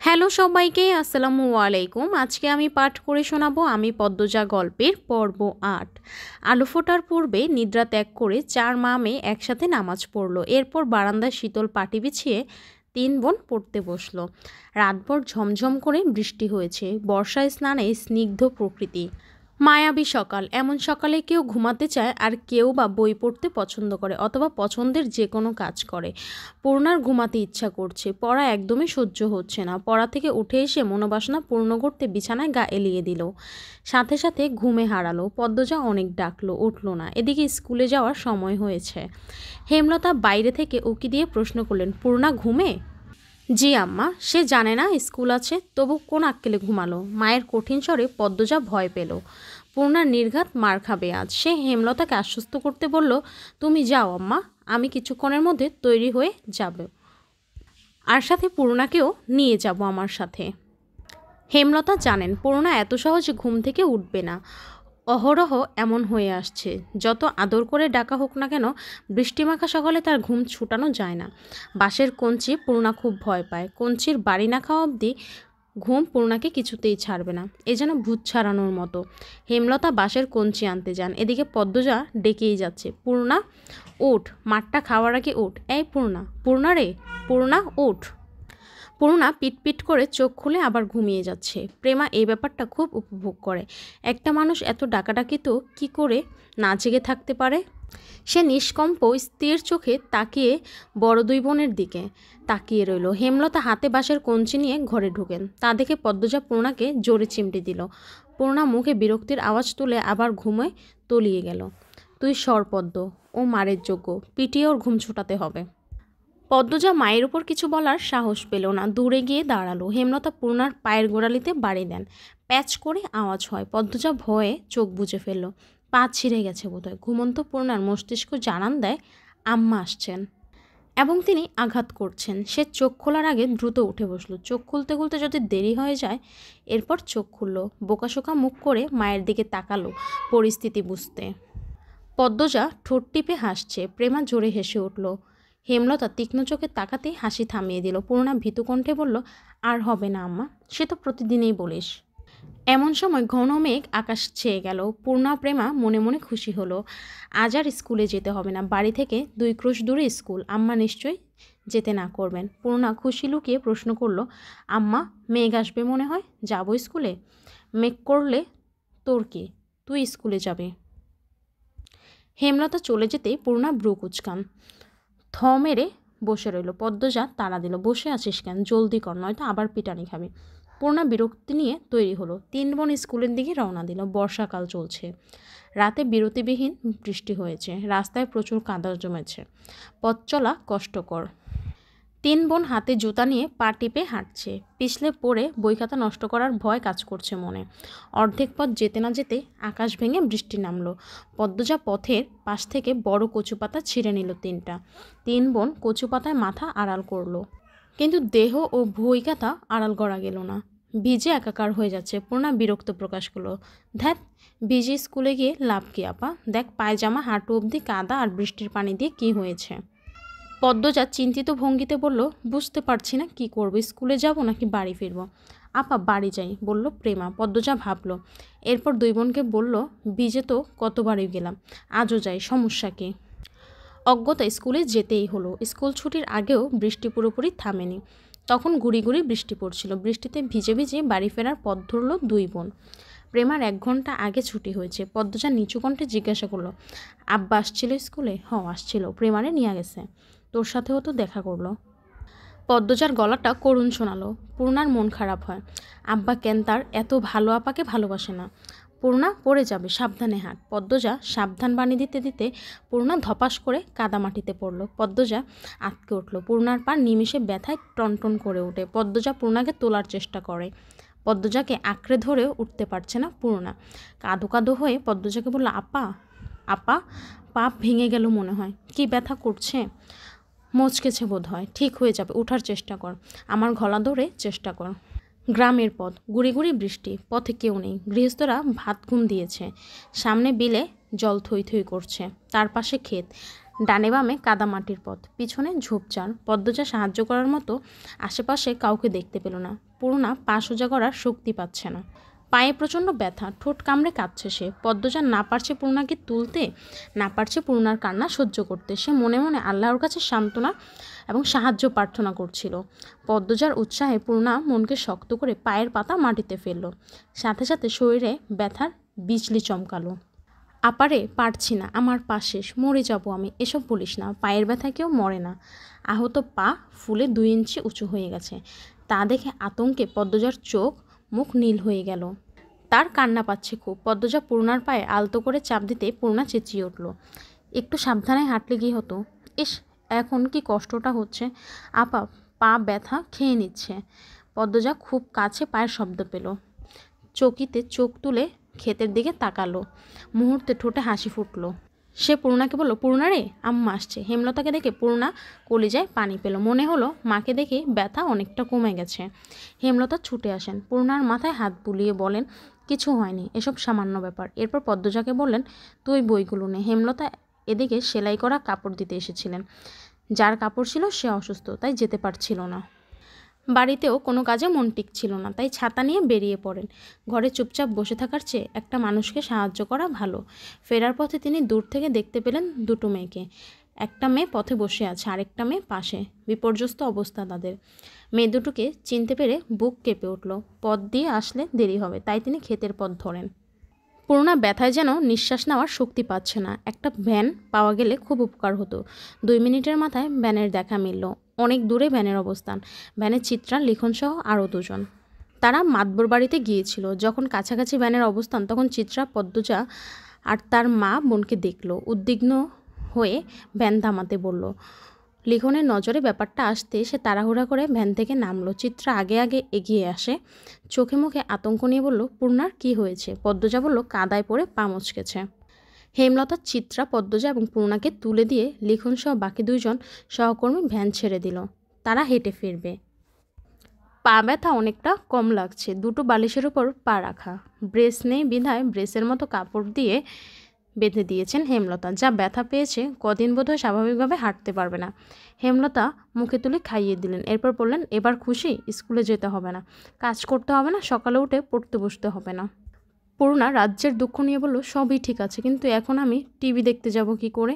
Hello সবাইকে, আসসালামু আলাইকুম। আজকে আমি পাঠ করে শোনাবো আমি পদ্মজা গল্পের পর্ব ৮। আলো ফোটার পূর্বে নিদ্রা ত্যাগ করে 4 মা মেয়ে একসাথে নামাজ পড়লো। এরপর বারান্দায় শীতল পাটি বিছিয়ে 3 বোন পড়তে বসলো। রাতভর ঝমঝম করে বৃষ্টি হয়েছে। বর্ষায় স্নানে স্নিগ্ধ প্রকৃতি, মায়াবী সকাল। এমন সকালে কেউ ঘুমাতে চায়, আর কেউ বা বই পড়তে পছন্দ করে, অথবা পছন্দের যে কোনো কাজ করে। পূর্ণার ঘুমাতে ইচ্ছা করছে, পড়া একদমই সহ্য হচ্ছে না। পড়া থেকে উঠে এসে মনোবাসনা পূর্ণ করতে বিছানায় গা এলিয়ে দিল। সাথে সাথে ঘুমে হারালো। পদ্মজা অনেক ডাকলো, উঠল না। এদিকে স্কুলে যাওয়ার সময় হয়েছে। হেমলতা বাইরে থেকে উকি দিয়ে প্রশ্ন করলেন, পূর্ণা ঘুমে? জি আম্মা। সে জানে না স্কুল আছে, তবু কোন আক্কেলে ঘুমালো? মায়ের কঠিন স্বরে পদ্মজা ভয় পেল। পূর্ণার নির্ঘাত মার খাবে আজ। সে হেমলতাকে আশ্বস্ত করতে বলল, তুমি যাও আম্মা, আমি কিছুক্ষণের মধ্যে তৈরি হয়ে যাব, আর সাথে পূর্ণাকেও নিয়ে যাব আমার সাথে। হেমলতা জানেন পূর্ণা এত সহজে ঘুম থেকে উঠবে না। অহরহ এমন হয়ে আসছে। যত আদর করে ডাকা হোক না কেন, বৃষ্টিমাখা সকালে তার ঘুম ছুটানো যায় না। বাঁশের কঞ্চি পূর্ণা খুব ভয় পায়। কঞ্চির বাড়ি না খাওয়া অবধি ঘুম পূর্ণাকে কিছুতেই ছাড়বে না। এ যেন ভূত ছাড়ানোর মতো। হেমলতা বাঁশের কঞ্চি আনতে যান। এদিকে পদ্মজা ডেকেই যাচ্ছে, পূর্ণা ওঠ, মাঠটা খাওয়ার আগে ওঠ। এই পূর্ণা, পূর্ণা রে, পূর্ণা ওঠ। পূর্ণা পিটপিট করে চোখ খুলে আবার ঘুমিয়ে যাচ্ছে। প্রেমা এই ব্যাপারটা খুব উপভোগ করে। একটা মানুষ এত ডাকাডাকি তো কী করে না জেগে থাকতে পারে? সে নিষ্কম্প স্থির চোখে তাকিয়ে বড় 2 বোনের দিকে তাকিয়ে রইল। হেমলতা হাতে বাঁশের কঞ্চি নিয়ে ঘরে ঢুকেন। তা দেখে পদ্মজা পূর্ণাকে জোরে চিমটি দিল। পূর্ণা মুখে বিরক্তির আওয়াজ তুলে আবার ঘুমে তলিয়ে গেল। তুই সর পদ্ম, ও মারের যোগ্য, পিটিয়ে ওর ঘুম ছুটাতে হবে। পদ্মজা মায়ের উপর কিছু বলার সাহস পেল না, দূরে গিয়ে দাঁড়ালো। হেমলতা পূর্ণার পায়ের গোড়ালিতে বাড়ি দেন। প্যাচ করে আওয়াজ হয়। পদ্মজা ভয়ে চোখ বুজে ফেলল। পা ছিঁড়ে গেছে বোধহয়। ঘুমন্ত পূর্ণার মস্তিষ্ক জানান দেয় আম্মা আসছেন এবং তিনি আঘাত করছেন। সে চোখ খোলার আগে দ্রুত উঠে বসলো। চোখ খুলতে খুলতে যদি দেরি হয়ে যায়। এরপর চোখ খুলল। বোকাশোকা মুখ করে মায়ের দিকে তাকালো পরিস্থিতি বুঝতে। পদ্মজা ঠোঁট টিপে হাসছে। প্রেমা জোরে হেসে উঠল। হেমলতা তীক্ষ্ণ চোখে তাকাতেই হাসি থামিয়ে দিল। পূর্ণা ভীতু কণ্ঠে বলল, আর হবে না আম্মা, সে তো প্রতিদিনই বলিস। এমন সময় ঘন মেঘ আকাশ ছেয়ে গেল। পূর্ণা প্রেমা মনে মনে খুশি হলো। আজ আর স্কুলে যেতে হবে না। বাড়ি থেকে 2 ক্রোশ দূরে স্কুল। আম্মা নিশ্চয়ই যেতে না করবেন। পূর্ণা খুশি লুকিয়ে প্রশ্ন করল, আম্মা মেঘ আসবে মনে হয়, যাবো স্কুলে? মেঘ করলে তোর কি, তুই স্কুলে যাবে। হেমলতা চলে যেতেই পূর্ণা ব্রু কুচকান, থ মেরে বসে রইল। পদ্মজা তাড়া দিল, বসে আছিস কেন, জলদি কর, নয়তো আবার পিটানি খাবি। পূর্ণা বিরক্তি নিয়ে তৈরি হলো। 3 বোন স্কুলের দিকে রওনা দিল। বর্ষাকাল চলছে। রাতে বিরতিবিহীন বৃষ্টি হয়েছে। রাস্তায় প্রচুর কাদা জমেছে। পথ চলা কষ্টকর। 3 বোন হাতে জুতা নিয়ে পা টিপে হাঁটছে। পিছলে পড়ে বই খাতা নষ্ট করার ভয় কাজ করছে মনে। অর্ধেক পথ যেতে না যেতে আকাশ ভেঙে বৃষ্টি নামলো। পদ্মজা পথের পাশ থেকে বড় কচু পাতা ছিঁড়ে নিল 3টা। 3 বোন কচু পাতায় মাথা আড়াল করলো, কিন্তু দেহ ও বই খাতা আড়াল করা গেল না। ভিজে একাকার হয়ে যাচ্ছে। পূর্ণা বিরক্ত প্রকাশ করলো, ধ্যাত, ভিজে স্কুলে গিয়ে লাভ কি আপা? দেখ পায়জামা হাঁটু অবধি কাদা, আর বৃষ্টির পানি দিয়ে কি হয়েছে। পদ্মজা চিন্তিত ভঙ্গিতে বলল, বুঝতে পারছি না কি করব, স্কুলে যাব নাকি বাড়ি ফিরব। আপা বাড়ি যাই, বলল প্রেমা। পদ্মজা ভাবল। এরপর 2 বোনকে বলল, ভিজে তো কতবারই গেলাম, আজও যাই, সমস্যা কি? অজ্ঞতায় স্কুলে যেতেই হলো। স্কুল ছুটির আগেও বৃষ্টি পুরোপুরি থামেনি। তখন গুড়ি গুড়ি বৃষ্টি পড়ছিল। বৃষ্টিতে ভিজে ভিজে বাড়ি ফেরার পথ ধরল 2 বোন। প্রেমার 1 ঘন্টা আগে ছুটি হয়েছে। পদ্মজা নিচু কণ্ঠে জিজ্ঞাসা করলো, আব্বা আসছিল স্কুলে? আসছিল, প্রেমারে নিয়ে গেছে। তোর সাথেও তো দেখা করলো। পদ্মজার গলাটা করুণ শোনালো। পূর্ণার মন খারাপ হয়। আব্বা কেন তার এত ভালো আপাকে ভালোবাসে না। পূর্ণা পড়ে যাবে, সাবধানে হাঁট। পদ্মজা সাবধান বাণী দিতে দিতে পূর্ণা ধপাস করে কাদামাটিতে পড়ল। পদ্মজা আটকে উঠল। পূর্ণার পা নিমিষে ব্যথায় টনটন করে ওঠে। পদ্মজা পূর্ণাকে তোলার চেষ্টা করে। পদ্মজাকে আঁকড়ে ধরেও উঠতে পারছে না পূর্ণা। কাঁদো কাঁদো হয়ে পদ্মজাকে বলল, আপা, আপা, পা ভেঙে গেল মনে হয়। কি ব্যথা করছে? মচকেছে বোধ হয়। ঠিক হয়ে যাবে, ওঠার চেষ্টা কর, আমার গলা ধরে চেষ্টা কর। গ্রামের পথ, গুড়ি গুড়ি বৃষ্টি, পথে কেউ নেই। গৃহস্থরা ভাত ঘুম দিয়েছে। সামনে বিলে জল থই থই করছে, তার পাশে ক্ষেত, ডানে বামে কাদামাটির পথ, পিছনে ঝোপঝাড়। পদ্মজা সাহায্য করার মতো আশেপাশে কাউকে দেখতে পেল না। পূর্ণা পা সোজা করার শক্তি পাচ্ছে না, পায়ে প্রচণ্ড ব্যথা, ঠোঁট কামড়ে কাঁদছে সে। পদ্মজা না পারছে পূর্ণাকে তুলতে, না পারছে পূর্ণার কান্না সহ্য করতে। সে মনে মনে আল্লাহর কাছে সান্ত্বনা এবং সাহায্য প্রার্থনা করছিল। পদ্মজার উৎসাহে পূর্ণা মনকে শক্ত করে পায়ের পাতা মাটিতে ফেলল। সাথে সাথে শরীরে ব্যথার বিজলি চমকালো। আপারে, পারছি না, আমার পা শেষ, মরে যাব আমি। এসব বলিস না, পায়ের ব্যথা কেউ মরে না। আহত পা ফুলে 2 ইঞ্চি উঁচু হয়ে গেছে। তা দেখে আতঙ্কে পদ্মজার চোখ মুখ নীল হয়ে গেল। তার কান্না পাচ্ছে খুব। পদ্মজা পূর্ণার পায়ে আলতো করে চাপ দিতে পূর্ণা চেঁচিয়ে উঠল, একটু সাবধানে হাঁটলে কি হতো। ইস, এখন কি কষ্টটা হচ্ছে। আপা, পা ব্যথা খেয়ে নিচ্ছে। পদ্মজা খুব কাছে পায়ের শব্দ পেল। চকিতে চোখ তুলে ক্ষেতের দিকে তাকালো। মুহূর্তে ঠোঁটে হাসি ফুটল। সে পূর্ণাকে বলল, পূর্ণা রে, আম্মা আসছে। হেমলতাকে দেখে পূর্ণা কলিজায় পানি পেল। মনে হলো মাকে দেখে ব্যথা অনেকটা কমে গেছে। হেমলতা ছুটে আসেন, পূর্ণার মাথায় হাত বুলিয়ে বলেন, কিছু হয়নি, এসব সামান্য ব্যাপার। এরপর পদ্মজাকে বললেন, তুই বইগুলো নে। হেমলতা এদিকে সেলাই করা কাপড় দিতে এসেছিলেন। যার কাপড় ছিল সে অসুস্থ, তাই যেতে পারছিল না। বাড়িতেও কোনো কাজে মন টিকছিল না, তাই ছাতা নিয়ে বেরিয়ে পড়েন। ঘরে চুপচাপ বসে থাকার চেয়ে একটা মানুষকে সাহায্য করা ভালো। ফেরার পথে তিনি দূর থেকে দেখতে পেলেন 2টো মেয়েকে। একটা মেয়ে পথে বসে আছে, আরেকটা মেয়ে পাশে। বিপর্যস্ত অবস্থা তাদের। মেয়ে দুটোকে চিনতে পেরে বুক কেঁপে উঠল। পথ দিয়ে আসলে দেরি হবে, তাই তিনি ক্ষেতের পথ ধরেন। পূর্ণা ব্যথায় যেন নিঃশ্বাস নেওয়ার শক্তি পাচ্ছে না। একটা ভ্যান পাওয়া গেলে খুব উপকার হতো। 2 মিনিটের মাথায় ভ্যানের দেখা মিলল। অনেক দূরে ভ্যানের অবস্থান। ভ্যানের চিত্রা, লিখনসহ আরও 2 জন। তারা মাতবর বাড়িতে গিয়েছিল। যখন কাছাকাছি ভ্যানের অবস্থান, তখন চিত্রা, পদ্মজা আর তার মা বোনকে দেখল। উদ্বিগ্ন হয়ে ভ্যান থামাতে বলল। লিখনের নজরে ব্যাপারটা আসতে সে তাড়াহুড়া করে ভ্যান থেকে নামলো। চিত্রা আগে আগে এগিয়ে আসে, চোখে মুখে আতঙ্ক নিয়ে বলল, পূর্ণার কি হয়েছে? পদ্মজা বলল, কাদায় পড়ে পা মচকেছে। হেমলতা চিত্রা, পদ্মজা এবং পূর্ণাকে তুলে দিয়ে লিখনসহ বাকি 2 জন সহকর্মী ভ্যান ছেড়ে দিল। তারা হেঁটে ফিরবে। পা ব্যথা অনেকটা কম লাগছে। 2টো বালিশের উপর পা রাখা। ব্রেস নেই বিধায় ব্রেসের মতো কাপড় দিয়ে বেঁধে দিয়েছেন হেমলতা। যা ব্যথা পেয়েছে, কদিন বোধহয় স্বাভাবিকভাবে হাঁটতে পারবে না। হেমলতা মুখে তুলে খাইয়ে দিলেন। এরপর বললেন, এবার খুশি? স্কুলে যেতে হবে না, কাজ করতে হবে না, সকালে উঠে পড়তে বসতে হবে না। পূর্ণা রাজ্যের দুঃখ নিয়ে বলল, সবই ঠিক আছে, কিন্তু এখন আমি টিভি দেখতে যাব কি করে?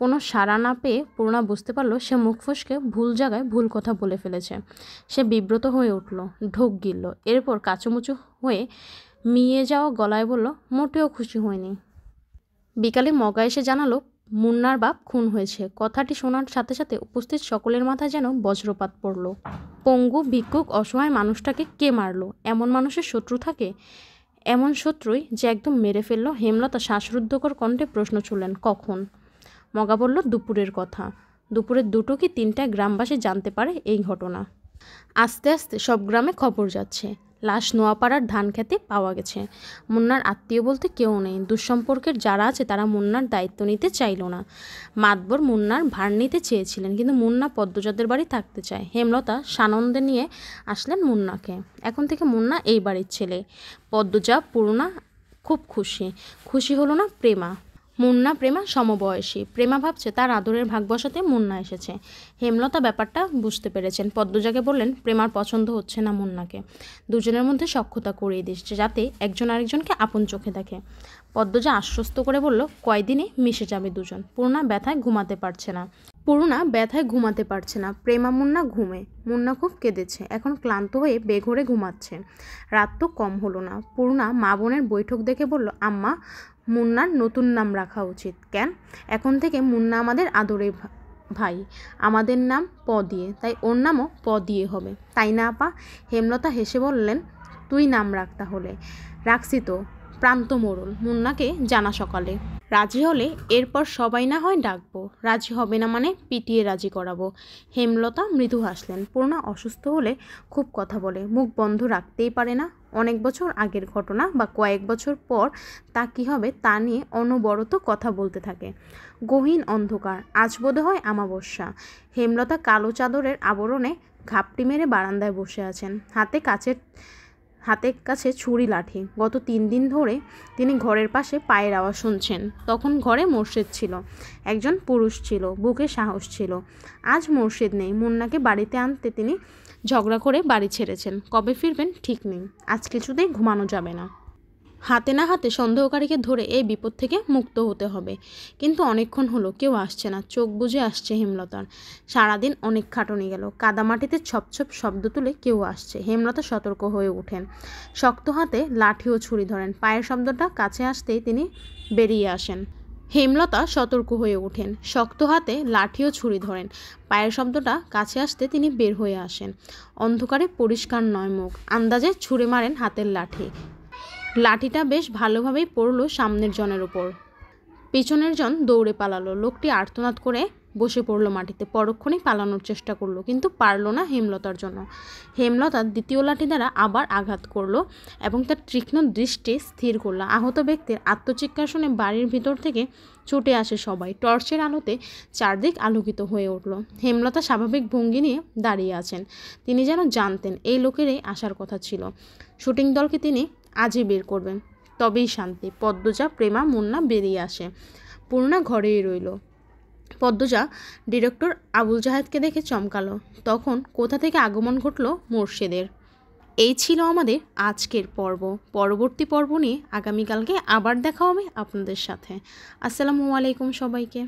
কোনো সাড়া না পেয়ে পূর্ণা বুঝতে পারল সে মুখ ফসকে ভুল জায়গায় ভুল কথা বলে ফেলেছে। সে বিব্রত হয়ে উঠল, ঢোক গিলল। এরপর কাচুমুচু হয়ে মিয়ে যাওয়া গলায় বলল, মোটেও খুশি হয়নি। বিকালে মগা এসে জানালো মুন্নার বাপ খুন হয়েছে। কথাটি শোনার সাথে সাথে উপস্থিত সকলের মাথায় যেন বজ্রপাত পড়ল। পঙ্গু, ভিক্ষুক, অসহায় মানুষটাকে কে মারলো? এমন মানুষের শত্রু থাকে? এমন শত্রুই যে একদম মেরে ফেললো? হেমলতা শ্বাসরুদ্ধকর কণ্ঠে প্রশ্ন ছুড়লেন, কখন? মগা বলল, দুপুরের কথা। দুপুরের 2টো কি 3টায় গ্রামবাসী জানতে পারে এই ঘটনা। আস্তে আস্তে সব গ্রামে খবর যাচ্ছে। লাশ নোয়াপাড়ার ধান খেতে পাওয়া গেছে। মুন্নার আত্মীয় বলতে কেউ নেই। দুঃসম্পর্কের যারা আছে তারা মুন্নার দায়িত্ব নিতে চাইল না। মাতবর মুন্নার ভার নিতে চেয়েছিলেন, কিন্তু মুন্না পদ্মজাদের বাড়ি থাকতে চায়। হেমলতা সানন্দে নিয়ে আসলেন মুন্নাকে। এখন থেকে মুন্না এই বাড়ির ছেলে। পদ্মজা, পূর্ণা খুব খুশি। খুশি হলো না প্রেমা। মুন্না প্রেমা সমবয়সী। প্রেমা ভাবছে তার আদরের ভাগ বসাতে মুন্না এসেছে। হেমলতা ব্যাপারটা বুঝতে পেরেছেন। পদ্মজাকে বললেন, প্রেমার পছন্দ হচ্ছে না মুন্নাকে। 2 জনের মধ্যে সখ্যতা করিয়ে দিচ্ছে, যাতে একজন আরেকজনকে আপন চোখে দেখে। পদ্মজা আশ্বস্ত করে বলল, কয়দিনে মিশে যাবে 2 জন। পূর্ণা ব্যথায় ঘুমাতে পারছে না। প্রেমা মুন্না ঘুমে। মুন্না খুব কেঁদেছে, এখন ক্লান্ত হয়ে বেঘরে ঘুমাচ্ছে। রাত তো কম হলো না। পূর্ণা মা বোনের বৈঠক দেখে বলল, আম্মা, মুন্নার নতুন নাম রাখা উচিত। কেন? এখন থেকে মুন্না আমাদের আদরের ভাই, আমাদের নাম প দিয়ে, তাই ওর নামও প দিয়ে হবে, তাই না আপা? হেমলতা হেসে বললেন, তুই নাম রাখ তাহলে। রাখছি তো, প্রান্ত মোড়ল। মুন্নাকে জানা সকালে। রাজি হলে এরপর সবাই না হয় ডাকবো। রাজি হবে না মানে পিটিয়ে রাজি করাবো। হেমলতা মৃদু হাসলেন। পূর্ণা অসুস্থ হলে খুব কথা বলে, মুখ বন্ধ রাখতেই পারে না। অনেক বছর আগের ঘটনা বা কয়েক বছর পর তা কী হবে তা নিয়ে অনবরত কথা বলতে থাকে। গহীন অন্ধকার। আজ বোধ হয় আমাবস্যা। হেমলতা কালো চাদরের আবরণে ঘাপটি মেরে বারান্দায় বসে আছেন, হাতের কাছে ছুরি লাঠি। গত 3 দিন ধরে তিনি ঘরের পাশে পায়ের আওয়াজ শুনছেন। তখন ঘরে মোর্শেদ ছিল, একজন পুরুষ ছিল, বুকে সাহস ছিল। আজ মোর্শেদ নেই। মুন্নাকে বাড়িতে আনতে তিনি ঝগড়া করে বাড়ি ছেড়েছেন। কবে ফিরবেন ঠিক নেই। আজ কিছুতেই ঘুমানো যাবে না। হাতে না হাতে সন্দেহকারীকে ধরে এই বিপদ থেকে মুক্ত হতে হবে। কিন্তু অনেকক্ষণ হলো কেউ আসছে না। চোখ বুজে আসছে হেমলতার। সারাদিন অনেক খাটুনি গেল। কাদামাটিতে ছপছপ শব্দ তুলে কেউ আসছে। হেমলতা সতর্ক হয়ে ওঠেন, শক্ত হাতে লাঠি ও ছুরি ধরেন। পায়ের শব্দটা কাছে আসতেই তিনি বেরিয়ে আসেন। হেমলতা সতর্ক হয়ে ওঠেন, শক্ত হাতে লাঠি ও ছুরি ধরেন। পায়ের শব্দটা কাছে আসতে তিনি বের হয়ে আসেন। অন্ধকারে পরিষ্কার নয় মুখ। আন্দাজে ছুঁড়ে মারেন হাতের লাঠি। লাঠিটা বেশ ভালোভাবেই পড়ল সামনের জনের উপর। পিছনের জন দৌড়ে পালালো। লোকটি আর্তনাদ করে বসে পড়ল মাটিতে। পরক্ষণেই পালানোর চেষ্টা করলো, কিন্তু পারল না হেমলতার জন্য। হেমলতা দ্বিতীয় লাঠি দ্বারা আবার আঘাত করলো এবং তার তীক্ষ্ণ দৃষ্টি স্থির করল। আহত ব্যক্তির আত্মচিৎকার শুনে বাড়ির ভিতর থেকে ছুটে আসে সবাই। টর্চের আলোতে চারদিক আলোকিত হয়ে উঠল। হেমলতা স্বাভাবিক ভঙ্গি নিয়ে দাঁড়িয়ে আছেন। তিনি যেন জানতেন এই লোকেরই আসার কথা ছিল। শুটিং দলকে তিনি আজই বের করবেন, তবেই শান্তি। পদ্মজা, প্রেমা, মুন্না বেরিয়ে আসে। পূর্ণা ঘরেই রইল। পদ্মজা ডিরেক্টর আবুল জাহেদকে দেখে চমকালো। তখন কোথা থেকে আগমন ঘটল মোর্শেদের। এই ছিল আমাদের আজকের পর্ব। পরবর্তী পর্ব নিয়ে আগামীকালকে আবার দেখা হবে আপনাদের সাথে। আসসালামু আলাইকুম সবাইকে।